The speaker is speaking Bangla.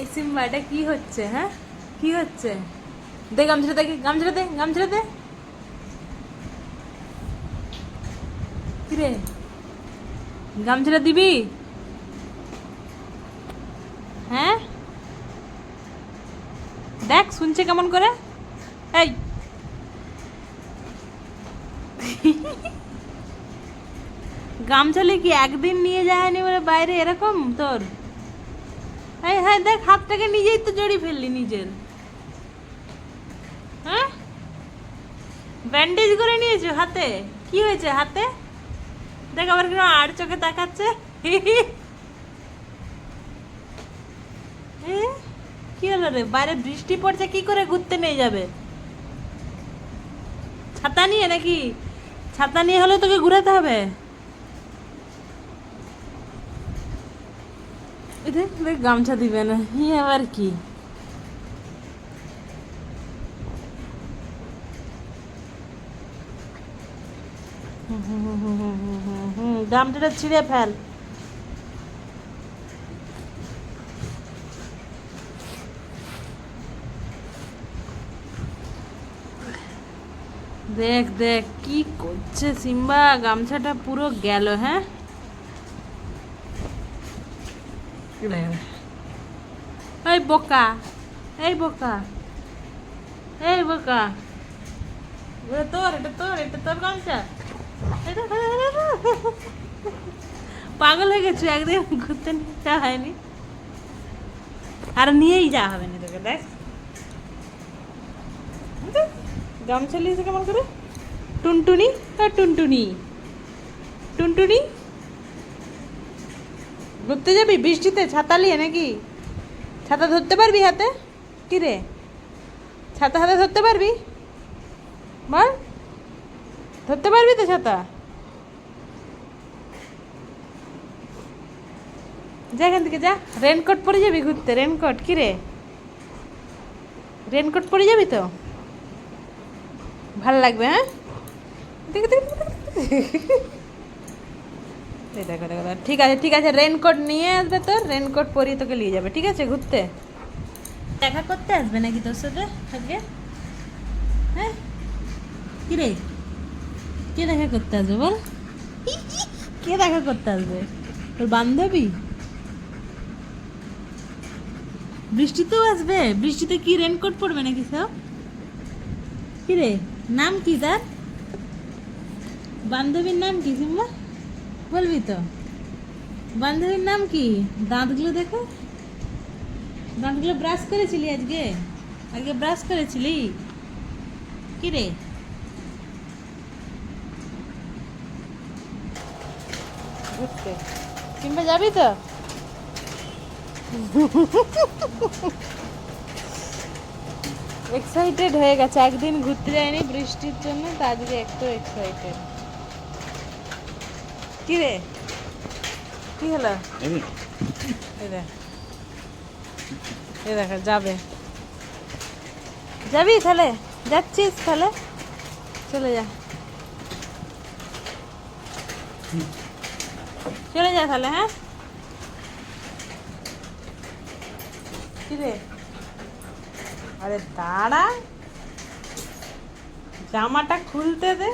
এই সিম্বা, এটা কি হচ্ছে? হ্যাঁ, কি হচ্ছে? দে গামছাটা, দেখি গামছাটা দে, গামছাটা দে। কিরে, গামছাটা দিবি? হ্যাঁ, দেখ শুনছে কেমন করে। এই গামছালে কি একদিন নিয়ে যায়নি বলে বাইরে এরকম তোর? হ্যাঁ হ্যাঁ, দেখ হাতটাকে নিজেই তো জড়িয়ে ফেললি নিজের। হ্যাঁ, ব্যান্ডেজ করে নিয়েছো হাতে? কি হয়েছে হাতে? দেখ আবার কেন আর চোখে তাকাচ্ছে। এ, কি হলো রে? বাইরে বৃষ্টি পড়ছে, কি করে ঘুরতে নিয়ে যাবে? ছাতা নিয়ে নাকি? ছাতা নিয়ে হলে তোকে ঘুরাতে হবে। দেখ দেখ, গামছা দিবে না, ই আবার কি? গামছাটা ছিঁড়ে ফেল। দেখ দেখ কি করছে সিম্বা, গামছাটা পুরো গেল। হ্যাঁ, এই বোকা, এই বোকা, এই বোকা, এটা তোর, এটা তোর, এটা তোর গামছা। পাগল হয়ে গেছো, একদিন ঘুরতে নিয়ে যাওয়া হয়নি, আর নিয়েই যাওয়া হবে না তোকে। দেখ গামছা নিয়েছে কেমন করে। টুনটুনি, টুনটুনি, টুনটুনি, ঘুরতে যাবি বৃষ্টিতে ছাতা নিয়ে নাকি? ছাতা ধরতে পারবি হাতে? কি রে, ছাতা হাতে ধরতে পারবি? বল, ধরতে পারবি তো ছাতা? যা এখান থেকে যা। রেনকোট পরে যাবি ঘুরতে? রেনকোট কি রে, রেনকোট পরে যাবি তো? ভাল লাগবে। হ্যাঁ, দেখো দেখো দেখো, এই দেখো দেখো দেখো। ঠিক আছে ঠিক আছে, রেনকোট নিয়ে আসবে তোর, রেনকোট পরিয়ে তোকে নিয়ে যাবে, ঠিক আছে ঘুরতে। দেখা করতে আসবে নাকি তোর সাথে আজকে? হ্যাঁ, কি রে, কে দেখা করতে আসবে বল? কে দেখা করতে আসবে? তোর বান্ধবী? বৃষ্টিতেও আসবে? বৃষ্টিতে কি রেনকোট পরবে নাকি সব? কি রে, নাম কি তার? বান্ধবীর নাম কি সিম্বা? বলবি তো? বান্ধবীর নাম কি? দাঁতগুলো দেখো, দাঁতগুলো ব্রাশ করেছিলি আজকে? আজকে ব্রাশ করেছিলি? কি রে, ঘুরতে কিংবা যাবি তো? এক্সাইটেড হয়ে গেছে, একদিন ঘুরতে যায়নি বৃষ্টির জন্য, তা আজকে একটু এক্সাইটেড। কি রে, কি হলো? এই দেখ, এই দেখ, যাবে, যাবি তাহলে? যাচ্ছিস তাহলে, চলে যা, চলে যা তাহলে। হ্যাঁ, কি রে, আরে দাঁড়া, জামাটা খুলতে দে।